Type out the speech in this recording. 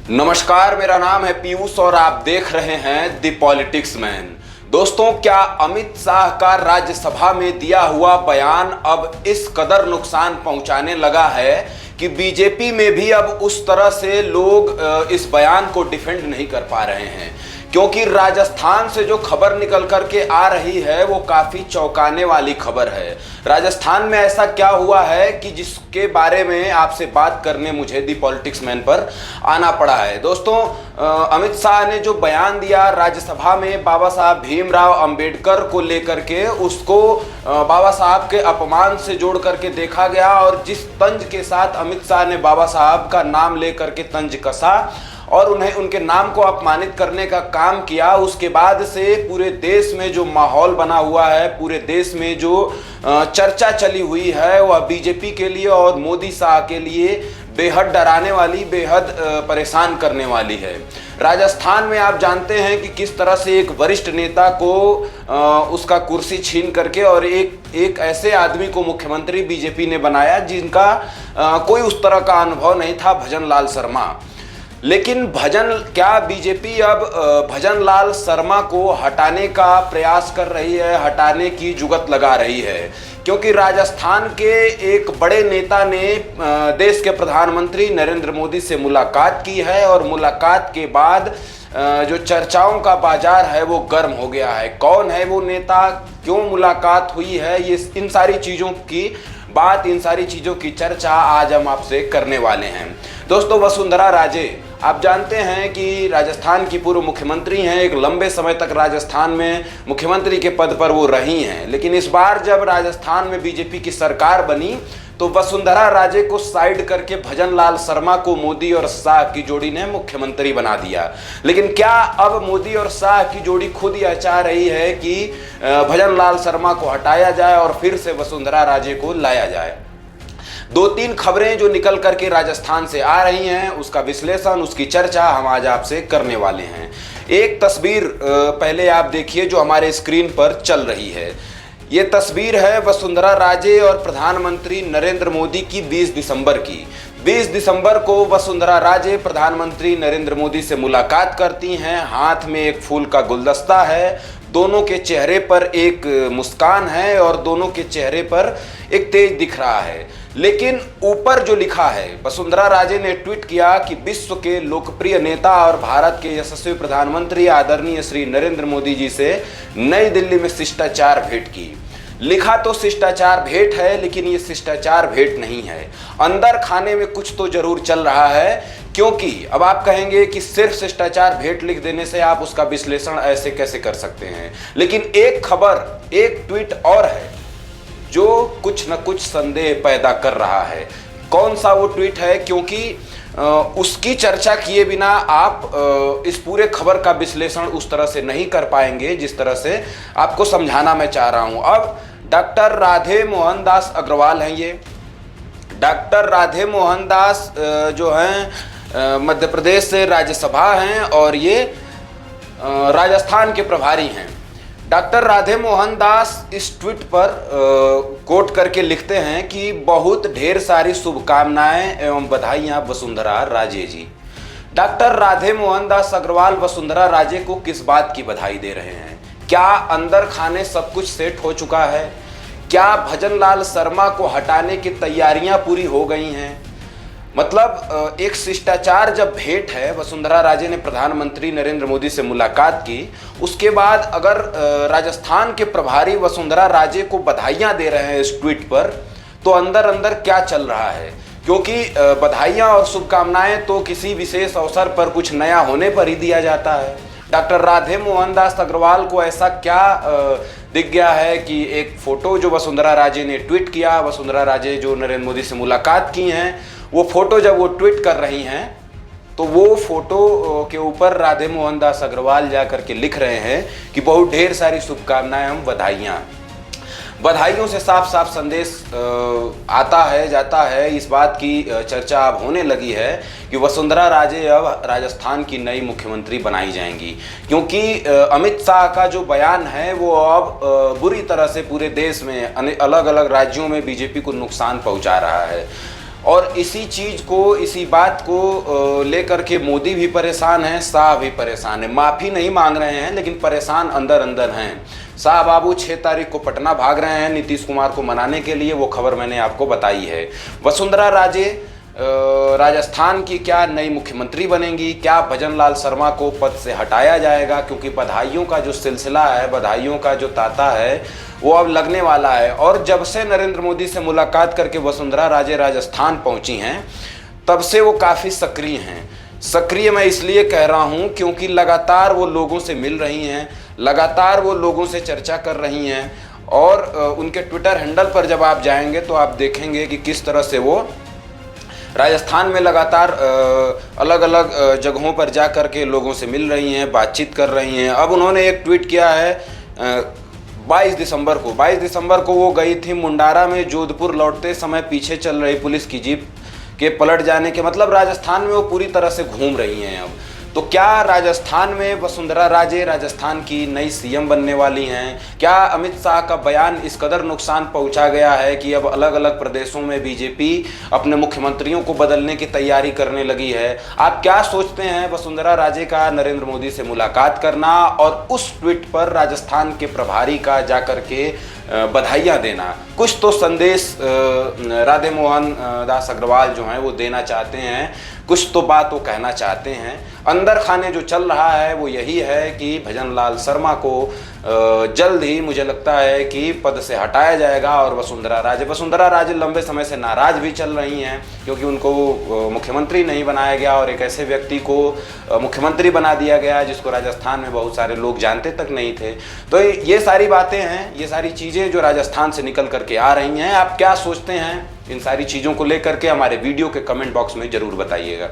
नमस्कार, मेरा नाम है पीयूष और आप देख रहे हैं द पॉलिटिक्स मैन। दोस्तों, क्या अमित शाह का राज्यसभा में दिया हुआ बयान अब इस कदर नुकसान पहुंचाने लगा है कि बीजेपी में भी अब उस तरह से लोग इस बयान को डिफेंड नहीं कर पा रहे हैं, क्योंकि राजस्थान से जो खबर निकल करके आ रही है वो काफ़ी चौंकाने वाली खबर है। राजस्थान में ऐसा क्या हुआ है कि जिसके बारे में आपसे बात करने मुझे दी पॉलिटिक्स मैन पर आना पड़ा है। दोस्तों, अमित शाह ने जो बयान दिया राज्यसभा में बाबा साहब भीमराव अंबेडकर को लेकर के, उसको बाबा साहब के अपमान से जोड़ करके देखा गया और जिस तंज के साथ अमित शाह ने बाबा साहब का नाम लेकर के तंज कसा और उन्हें उनके नाम को अपमानित करने का काम किया, उसके बाद से पूरे देश में जो माहौल बना हुआ है, पूरे देश में जो चर्चा चली हुई है, वह बीजेपी के लिए और मोदी शाह के लिए बेहद डराने वाली, बेहद परेशान करने वाली है। राजस्थान में आप जानते हैं कि किस तरह से एक वरिष्ठ नेता को उसका कुर्सी छीन करके और एक ऐसे आदमी को मुख्यमंत्री बीजेपी ने बनाया जिनका कोई उस तरह का अनुभव नहीं था, भजन लाल शर्मा। लेकिन क्या बीजेपी अब भजन लाल शर्मा को हटाने का प्रयास कर रही है, हटाने की जुगत लगा रही है? क्योंकि राजस्थान के एक बड़े नेता ने देश के प्रधानमंत्री नरेंद्र मोदी से मुलाकात की है और मुलाकात के बाद जो चर्चाओं का बाजार है वो गर्म हो गया है। कौन है वो नेता, क्यों मुलाकात हुई है, ये इन सारी चीज़ों की बात, इन सारी चीज़ों की चर्चा आज हम आपसे करने वाले हैं। दोस्तों, वसुंधरा राजे, आप जानते हैं कि राजस्थान की पूर्व मुख्यमंत्री हैं, एक लंबे समय तक राजस्थान में मुख्यमंत्री के पद पर वो रही हैं। लेकिन इस बार जब राजस्थान में बीजेपी की सरकार बनी तो वसुंधरा राजे को साइड करके भजन लाल शर्मा को मोदी और शाह की जोड़ी ने मुख्यमंत्री बना दिया। लेकिन क्या अब मोदी और शाह की जोड़ी खुद यह चाह रही है कि भजन लाल शर्मा को हटाया जाए और फिर से वसुंधरा राजे को लाया जाए? दो तीन खबरें जो निकल करके राजस्थान से आ रही हैं, उसका विश्लेषण, उसकी चर्चा हम आज आपसे करने वाले हैं। एक तस्वीर पहले आप देखिए जो हमारे स्क्रीन पर चल रही है। ये तस्वीर है वसुंधरा राजे और प्रधानमंत्री नरेंद्र मोदी की 20 दिसंबर की। 20 दिसंबर को वसुंधरा राजे प्रधानमंत्री नरेंद्र मोदी से मुलाकात करती हैं। हाथ में एक फूल का गुलदस्ता है, दोनों के चेहरे पर एक मुस्कान है और दोनों के चेहरे पर एक तेज दिख रहा है। लेकिन ऊपर जो लिखा है, वसुंधरा राजे ने ट्वीट किया कि विश्व के लोकप्रिय नेता और भारत के यशस्वी प्रधानमंत्री आदरणीय श्री नरेंद्र मोदी जी से नई दिल्ली में शिष्टाचार भेंट की। लिखा तो शिष्टाचार भेंट है, लेकिन ये शिष्टाचार भेंट नहीं है। अंदर खाने में कुछ तो जरूर चल रहा है, क्योंकि अब आप कहेंगे कि सिर्फ शिष्टाचार भेंट लिख देने से आप उसका विश्लेषण ऐसे कैसे कर सकते हैं। लेकिन एक खबर, एक ट्वीट और है जो कुछ न कुछ संदेह पैदा कर रहा है। कौन सा वो ट्वीट है, क्योंकि उसकी चर्चा किए बिना आप इस पूरे खबर का विश्लेषण उस तरह से नहीं कर पाएंगे जिस तरह से आपको समझाना मैं चाह रहा हूं। अब डॉक्टर राधे मोहन दास अग्रवाल हैं। ये डॉक्टर राधे मोहन दास जो हैं मध्य प्रदेश से राज्यसभा हैं और ये राजस्थान के प्रभारी हैं। डॉक्टर राधे मोहन दास इस ट्वीट पर कोट करके लिखते हैं कि बहुत ढेर सारी शुभकामनाएं एवं बधाइयां वसुंधरा राजे जी। डॉक्टर राधे मोहन दास अग्रवाल वसुंधरा राजे को किस बात की बधाई दे रहे हैं? क्या अंदर खाने सब कुछ सेट हो चुका है? क्या भजन लाल शर्मा को हटाने की तैयारियां पूरी हो गई हैं? मतलब एक शिष्टाचार जब भेंट है, वसुंधरा राजे ने प्रधानमंत्री नरेंद्र मोदी से मुलाकात की, उसके बाद अगर राजस्थान के प्रभारी वसुंधरा राजे को बधाइयां दे रहे हैं इस ट्वीट पर, तो अंदर अंदर क्या चल रहा है? क्योंकि बधाइयां और शुभकामनाएं तो किसी विशेष अवसर पर कुछ नया होने पर ही दिया जाता है। डॉक्टर राधे मोहन दास अग्रवाल को ऐसा क्या दिख गया है कि एक फोटो जो वसुंधरा राजे ने ट्वीट किया, वसुंधरा राजे जो नरेंद्र मोदी से मुलाकात की हैं, वो फोटो जब वो ट्वीट कर रही हैं तो वो फोटो के ऊपर राधे मोहन दास अग्रवाल जा करके लिख रहे हैं कि बहुत ढेर सारी शुभकामनाएं, हम बधाइयों से साफ साफ संदेश आता है, जाता है। इस बात की चर्चा अब होने लगी है कि वसुंधरा राजे अब राजस्थान की नई मुख्यमंत्री बनाई जाएंगी, क्योंकि अमित शाह का जो बयान है वो अब बुरी तरह से पूरे देश में अलग अलग राज्यों में बीजेपी को नुकसान पहुंचा रहा है। और इसी चीज को, इसी बात को लेकर के मोदी भी परेशान है, शाह भी परेशान है। माफी नहीं मांग रहे हैं लेकिन परेशान अंदर अंदर हैं। शाह बाबू 6 तारीख को पटना भाग रहे हैं नीतीश कुमार को मनाने के लिए, वो खबर मैंने आपको बताई है। वसुंधरा राजे राजस्थान की क्या नई मुख्यमंत्री बनेंगी? क्या भजन लाल शर्मा को पद से हटाया जाएगा? क्योंकि बधाइयों का जो सिलसिला है, बधाइयों का जो तांता है, वो अब लगने वाला है। और जब से नरेंद्र मोदी से मुलाकात करके वसुंधरा राजे राजस्थान पहुंची हैं, तब से वो काफ़ी सक्रिय हैं। सक्रिय मैं इसलिए कह रहा हूं क्योंकि लगातार वो लोगों से मिल रही हैं, लगातार वो लोगों से चर्चा कर रही हैं। और उनके ट्विटर हैंडल पर जब आप जाएंगे तो आप देखेंगे कि किस तरह से वो राजस्थान में लगातार अलग अलग जगहों पर जा कर के लोगों से मिल रही हैं, बातचीत कर रही हैं। अब उन्होंने एक ट्वीट किया है 22 दिसंबर को वो गई थी मुंडारा में। जोधपुर लौटते समय पीछे चल रही पुलिस की जीप के पलट जाने के, मतलब राजस्थान में वो पूरी तरह से घूम रही हैं। अब तो क्या राजस्थान में वसुंधरा राजे राजस्थान की नई सीएम बनने वाली हैं? क्या अमित शाह का बयान इस कदर नुकसान पहुंचा गया है कि अब अलग अलग प्रदेशों में बीजेपी अपने मुख्यमंत्रियों को बदलने की तैयारी करने लगी है? आप क्या सोचते हैं वसुंधरा राजे का नरेंद्र मोदी से मुलाकात करना और उस ट्वीट पर राजस्थान के प्रभारी का जाकर के बधाइयाँ देना? कुछ तो संदेश राधे मोहन दास अग्रवाल जो हैं वो देना चाहते हैं, कुछ तो बात वो कहना चाहते हैं। अंदर खाने जो चल रहा है वो यही है कि भजन लाल शर्मा को जल्द ही मुझे लगता है कि पद से हटाया जाएगा। और वसुंधरा राजे लंबे समय से नाराज भी चल रही हैं क्योंकि उनको मुख्यमंत्री नहीं बनाया गया और एक ऐसे व्यक्ति को मुख्यमंत्री बना दिया गया जिसको राजस्थान में बहुत सारे लोग जानते तक नहीं थे। तो ये सारी बातें हैं, ये सारी चीज़ें जो राजस्थान से निकल करके आ रही हैं। आप क्या सोचते हैं इन सारी चीज़ों को लेकर के? हमारे वीडियो के कमेंट बॉक्स में ज़रूर बताइएगा।